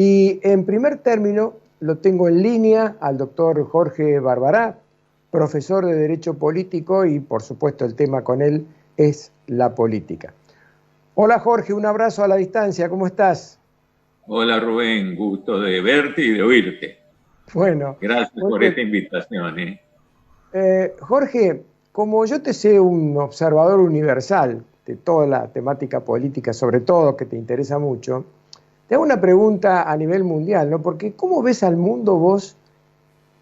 Y en primer término lo tengo en línea al doctor Jorge Barbará, profesor de Derecho Político, y por supuesto el tema con él es la política. Hola Jorge, un abrazo a la distancia, ¿cómo estás? Hola Rubén, gusto de verte y de oírte. Bueno, Gracias por Jorge, esta invitación. Jorge, como yo te sé un observador universal de toda la temática política, sobre todo que te interesa mucho, te hago una pregunta a nivel mundial, ¿no? Porque ¿cómo ves al mundo vos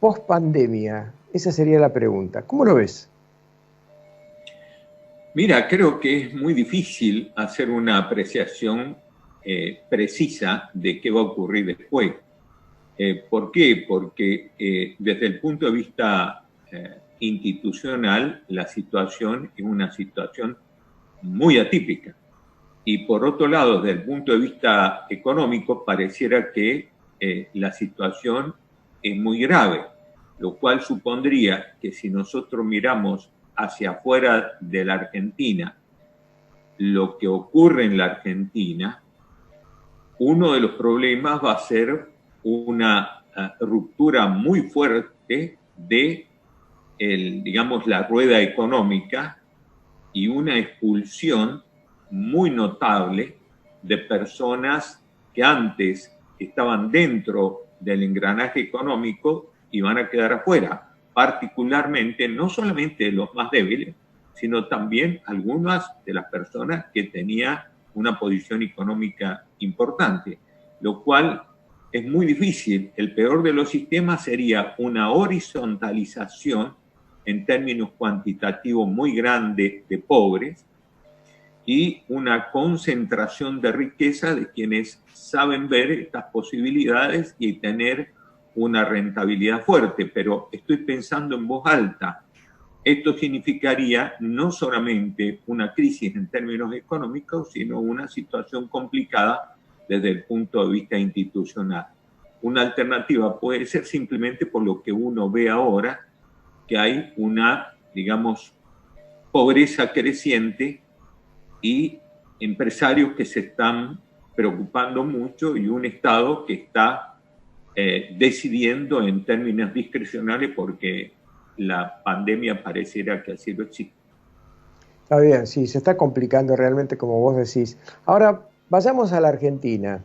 post pandemia? Esa sería la pregunta. ¿Cómo lo ves? Mira, creo que es muy difícil hacer una apreciación precisa de qué va a ocurrir después. ¿Por qué? Porque desde el punto de vista institucional, la situación es una situación muy atípica. Y por otro lado, desde el punto de vista económico, pareciera que la situación es muy grave, lo cual supondría que si nosotros miramos hacia afuera de la Argentina, lo que ocurre en la Argentina, uno de los problemas va a ser una ruptura muy fuerte de, digamos, la rueda económica y una expulsión muy notable de personas que antes estaban dentro del engranaje económico y van a quedar afuera, particularmente no solamente los más débiles, sino también algunas de las personas que tenían una posición económica importante, lo cual es muy difícil. El peor de los sistemas sería una horizontalización en términos cuantitativos muy grande de pobres y una concentración de riqueza de quienes saben ver estas posibilidades y tener una rentabilidad fuerte. Pero estoy pensando en voz alta. Esto significaría no solamente una crisis en términos económicos, sino una situación complicada desde el punto de vista institucional. Una alternativa puede ser simplemente por lo que uno ve ahora, que hay una, digamos, pobreza creciente y empresarios que se están preocupando mucho y un Estado que está decidiendo en términos discrecionales porque la pandemia pareciera que así lo existe. Está bien, sí, se está complicando realmente como vos decís. Ahora, vayamos a la Argentina.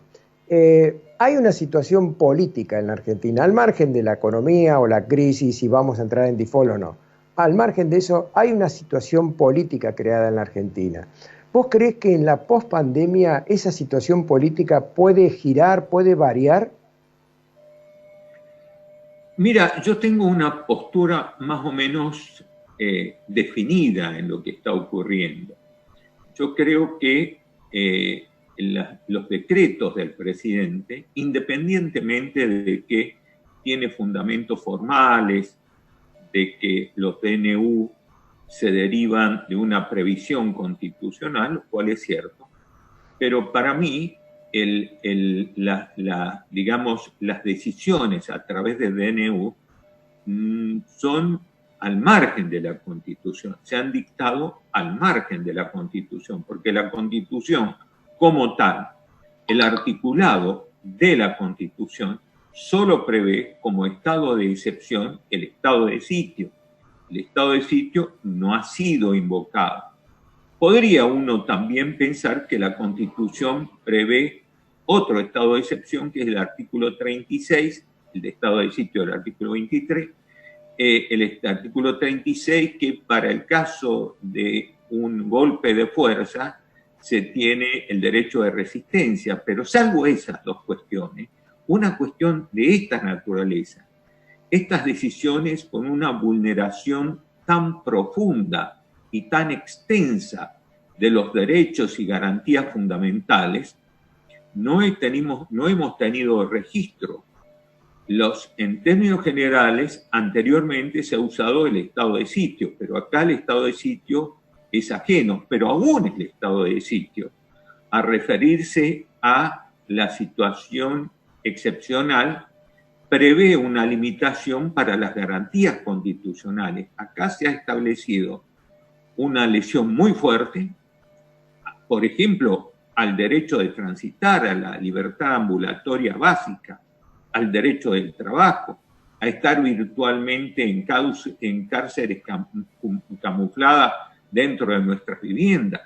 Hay una situación política en la Argentina, al margen de la economía o la crisis, si vamos a entrar en default o no. Al margen de eso, hay una situación política creada en la Argentina. ¿Vos creés que en la pospandemia esa situación política puede girar, puede variar? Mira, yo tengo una postura más o menos definida en lo que está ocurriendo. Yo creo que los decretos del presidente, independientemente de que tiene fundamentos formales, de que los DNU se derivan de una previsión constitucional, lo cual es cierto, pero para mí digamos, las decisiones a través del DNU son al margen de la Constitución, se han dictado al margen de la Constitución, porque la Constitución como tal, el articulado de la Constitución, solo prevé como estado de excepción el estado de sitio. El estado de sitio no ha sido invocado. Podría uno también pensar que la Constitución prevé otro estado de excepción, que es el artículo 36, el de estado de sitio del artículo 23, el artículo 36, que para el caso de un golpe de fuerza se tiene el derecho de resistencia, pero salvo esas dos cuestiones, una cuestión de esta naturaleza, estas decisiones con una vulneración tan profunda y tan extensa de los derechos y garantías fundamentales, no hemos tenido registro. En términos generales, anteriormente se ha usado el estado de sitio, pero acá el estado de sitio es ajeno, pero aún el estado de sitio, a referirse a la situación excepcional, prevé una limitación para las garantías constitucionales. Acá se ha establecido una lesión muy fuerte. Por ejemplo, al derecho de transitar, a la libertad ambulatoria básica, al derecho del trabajo, a estar virtualmente en cárceres camufladas dentro de nuestras viviendas,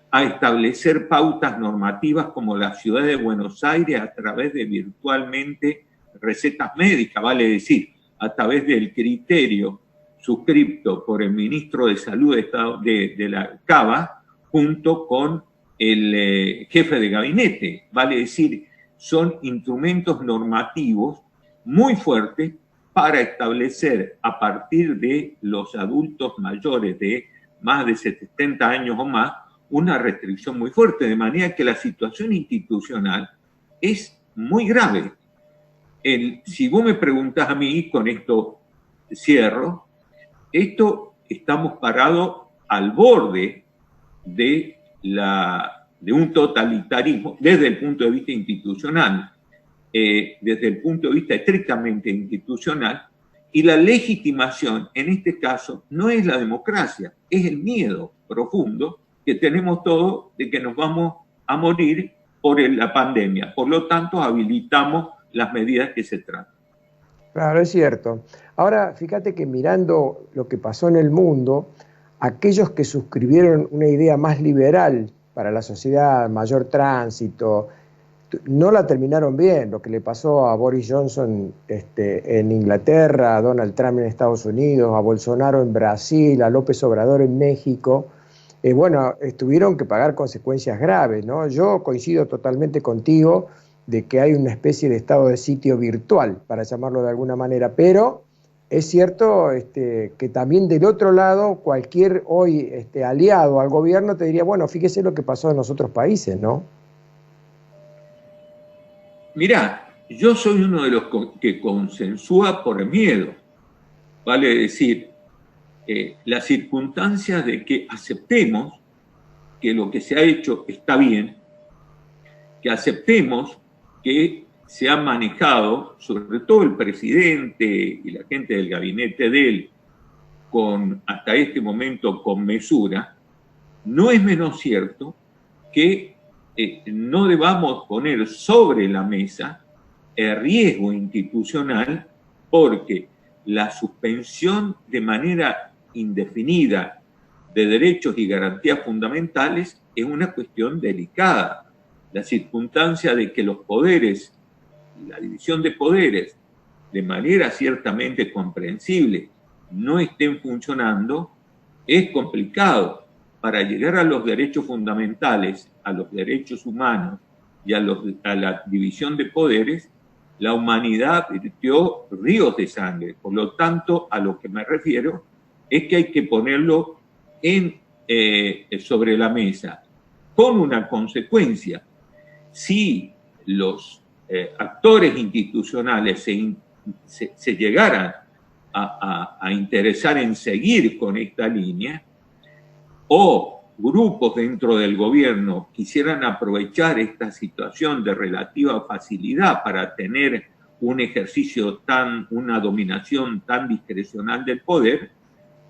a establecer pautas normativas como la ciudad de Buenos Aires a través de virtualmente recetas médicas, vale decir, a través del criterio suscripto por el ministro de Salud de la CABA junto con el jefe de gabinete, vale decir, son instrumentos normativos muy fuertes para establecer a partir de los adultos mayores de más de 70 años o más una restricción muy fuerte, de manera que la situación institucional es muy grave. Si vos me preguntás a mí, con esto cierro, estamos parados al borde de un totalitarismo desde el punto de vista institucional, desde el punto de vista estrictamente institucional, y la legitimación en este caso no es la democracia, es el miedo profundo que tenemos todos de que nos vamos a morir por la pandemia. Por lo tanto, habilitamos las medidas que se tratan. Claro, es cierto. Ahora, fíjate que mirando lo que pasó en el mundo, aquellos que suscribieron una idea más liberal para la sociedad, mayor tránsito, no la terminaron bien. Lo que le pasó a Boris Johnson en Inglaterra, a Donald Trump en Estados Unidos, a Bolsonaro en Brasil, a López Obrador en México, bueno, tuvieron que pagar consecuencias graves, ¿no? Yo coincido totalmente contigo de que hay una especie de estado de sitio virtual, para llamarlo de alguna manera, pero es cierto que también del otro lado, cualquier hoy aliado al gobierno te diría, bueno, fíjese lo que pasó en los otros países, ¿no? Mirá, yo soy uno de los que consensúa por miedo, vale decir, las circunstancias de que aceptemos que lo que se ha hecho está bien, que aceptemos que se ha manejado, sobre todo el presidente y la gente del gabinete de él, hasta este momento con mesura. No es menos cierto que no debamos poner sobre la mesa el riesgo institucional, porque la suspensión de manera indefinida de derechos y garantías fundamentales es una cuestión delicada. La circunstancia de que los poderes, la división de poderes, de manera ciertamente comprensible, no estén funcionando, es complicado. Para llegar a los derechos fundamentales, a los derechos humanos y a la división de poderes, la humanidad vertió ríos de sangre. Por lo tanto, a lo que me refiero es que hay que ponerlo sobre la mesa, con una consecuencia. Si los actores institucionales se llegaran a interesar en seguir con esta línea, o grupos dentro del gobierno quisieran aprovechar esta situación de relativa facilidad para tener un ejercicio una dominación tan discrecional del poder,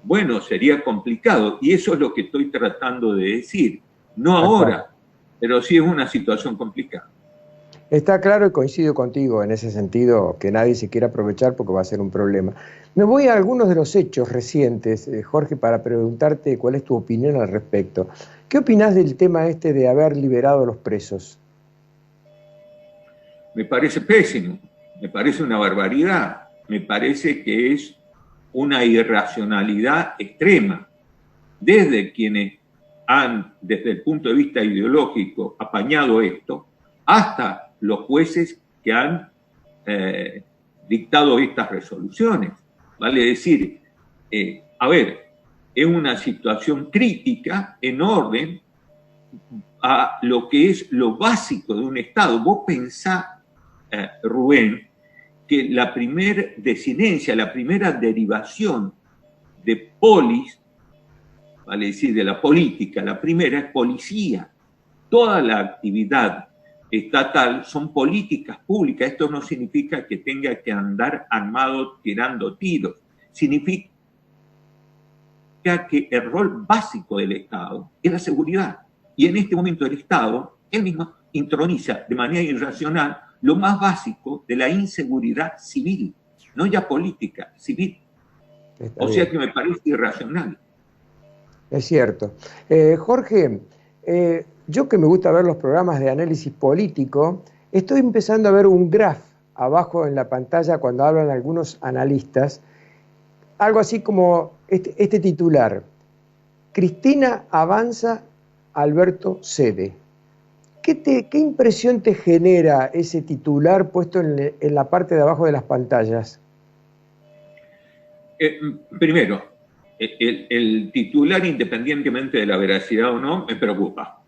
bueno, sería complicado. Y eso es lo que estoy tratando de decir. No ahora, pero sí es una situación complicada. Está claro y coincido contigo en ese sentido, que nadie se quiera aprovechar porque va a ser un problema. Me voy a algunos de los hechos recientes, Jorge, para preguntarte cuál es tu opinión al respecto. ¿Qué opinás del tema de haber liberado a los presos? Me parece pésimo, me parece una barbaridad, me parece que es una irracionalidad extrema. Desde quienes han, desde el punto de vista ideológico, apañado esto, hasta los jueces que han dictado estas resoluciones. Vale decir, a ver, es una situación crítica en orden a lo que es lo básico de un Estado. Vos pensá, Rubén, que la primera desinencia, la primera derivación de polis, vale decir, de la política, la primera es policía. Toda la actividad estatal son políticas públicas. Esto no significa que tenga que andar armado tirando tiros. Significa que el rol básico del Estado es la seguridad. Y en este momento el Estado él mismo introniza de manera irracional lo más básico de la inseguridad civil, no ya política, civil. Está O sea bien. que me parece irracional. Es cierto. Jorge, yo que me gusta ver los programas de análisis político, estoy empezando a ver un graph abajo en la pantalla cuando hablan algunos analistas, algo así como este titular: Cristina avanza, Alberto cede. ¿Qué impresión te genera ese titular puesto en la parte de abajo de las pantallas? Primero, el titular, independientemente de la veracidad o no, me preocupa.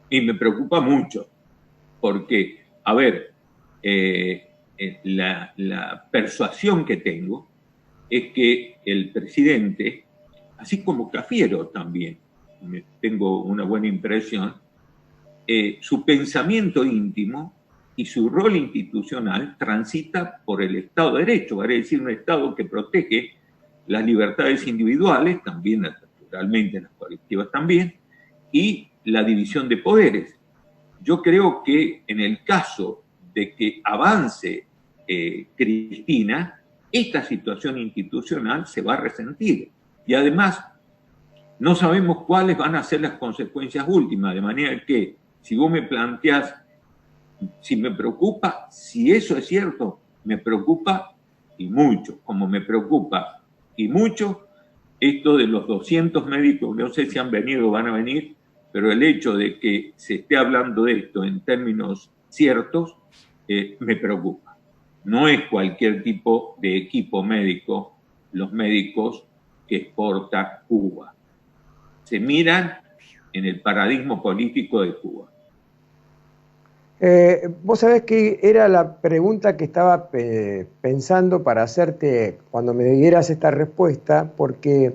Y me preocupa mucho, porque, a ver, la persuasión que tengo es que el presidente, así como Cafiero también, tengo una buena impresión, su pensamiento íntimo y su rol institucional transita por el Estado de Derecho, vale decir, un Estado que protege las libertades individuales, también naturalmente las colectivas también, y la división de poderes. Yo creo que en el caso de que avance Cristina, esta situación institucional se va a resentir. Y además, no sabemos cuáles van a ser las consecuencias últimas, de manera que si vos me planteás si me preocupa, si eso es cierto, me preocupa y mucho, como me preocupa y mucho esto de los 200 médicos, no sé si han venido o van a venir, pero el hecho de que se esté hablando de esto en términos ciertos, me preocupa. No es cualquier tipo de equipo médico, los médicos que exporta Cuba. Se miran en el paradigma político de Cuba. Vos sabés que era la pregunta que estaba pensando para hacerte cuando me dieras esta respuesta, porque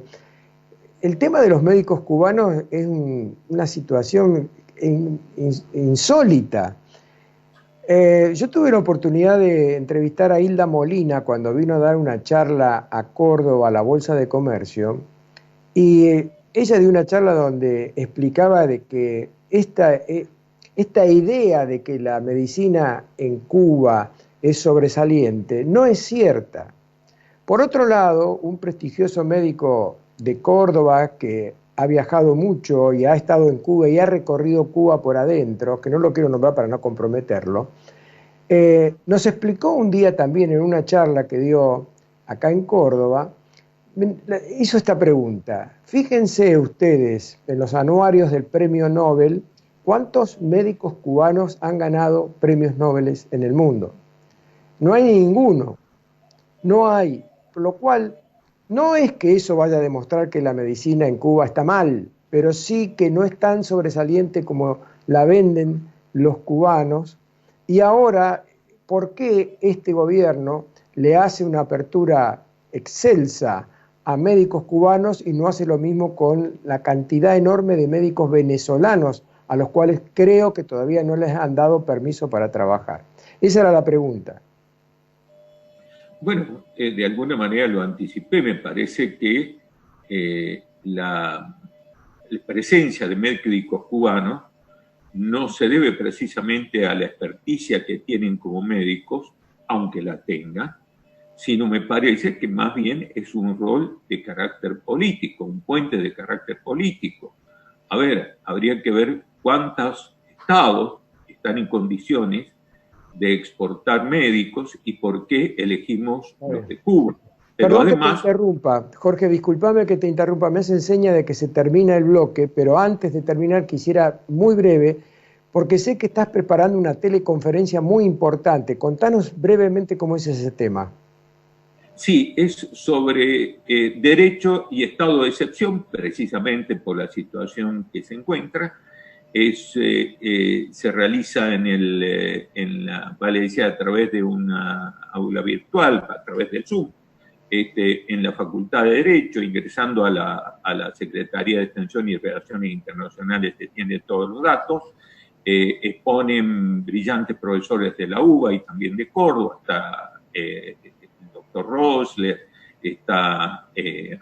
el tema de los médicos cubanos es una situación insólita. Yo tuve la oportunidad de entrevistar a Hilda Molina cuando vino a dar una charla a Córdoba, a la Bolsa de Comercio, y ella dio una charla donde explicaba de que esta idea de que la medicina en Cuba es sobresaliente no es cierta. Por otro lado, un prestigioso médico de Córdoba que ha viajado mucho y ha estado en Cuba y ha recorrido Cuba por adentro, que no lo quiero nombrar para no comprometerlo, nos explicó un día también en una charla que dio acá en Córdoba, hizo esta pregunta: fíjense ustedes en los anuarios del Premio Nobel, ¿cuántos médicos cubanos han ganado premios Nobel en el mundo? No hay ninguno, no hay, por lo cual no es que eso vaya a demostrar que la medicina en Cuba está mal, pero sí que no es tan sobresaliente como la venden los cubanos. Y ahora, ¿por qué este gobierno le hace una apertura excelsa a médicos cubanos y no hace lo mismo con la cantidad enorme de médicos venezolanos a los cuales creo que todavía no les han dado permiso para trabajar? Esa era la pregunta. Bueno, de alguna manera lo anticipé. Me parece que la presencia de médicos cubanos no se debe precisamente a la experticia que tienen como médicos, aunque la tengan, sino me parece que más bien es un rol de carácter político, un puente de carácter político. A ver, habría que ver cuántos estados están en condiciones de exportar médicos y por qué elegimos los de Cuba. Pero Perdón que te además, interrumpa, Jorge, discúlpame que te interrumpa, me hace seña de que se termina el bloque, pero antes de terminar quisiera muy breve, porque sé que estás preparando una teleconferencia muy importante. Contanos brevemente cómo es ese tema. sí, es sobre derecho y estado de excepción, precisamente por la situación que se encuentra. Se realiza en la Valencia a través de una aula virtual, a través del Zoom, en la Facultad de Derecho, ingresando a la Secretaría de Extensión y Relaciones Internacionales, que tiene todos los datos. Exponen brillantes profesores de la UBA y también de Córdoba, está el doctor Rosler, está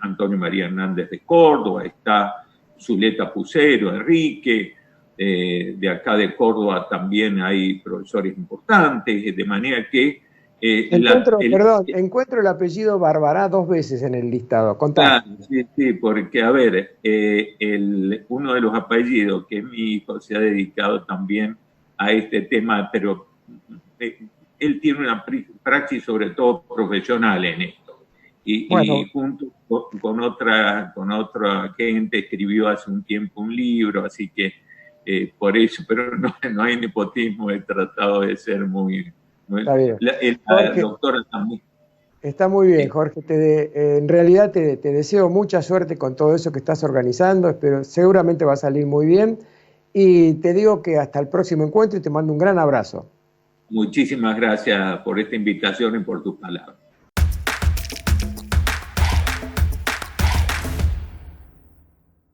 Antonio María Hernández de Córdoba, está Zuleta Pucero, Enrique, de acá de Córdoba también hay profesores importantes, de manera que... encuentro el apellido Barbará 2 veces en el listado. Contá. Claro, sí, sí, porque a ver, uno de los apellidos que mi hijo se ha dedicado también a este tema, pero él tiene una praxis sobre todo profesional en esto. Bueno, Y junto con otra gente escribió hace un tiempo un libro, así que por eso, pero no hay nepotismo, he tratado de ser está bien. la Jorge, doctora también. está muy bien, Sí. Jorge. En realidad te deseo mucha suerte con todo eso que estás organizando. Espero, seguramente va a salir muy bien. Y te digo que hasta el próximo encuentro y te mando un gran abrazo. Muchísimas gracias por esta invitación y por tus palabras.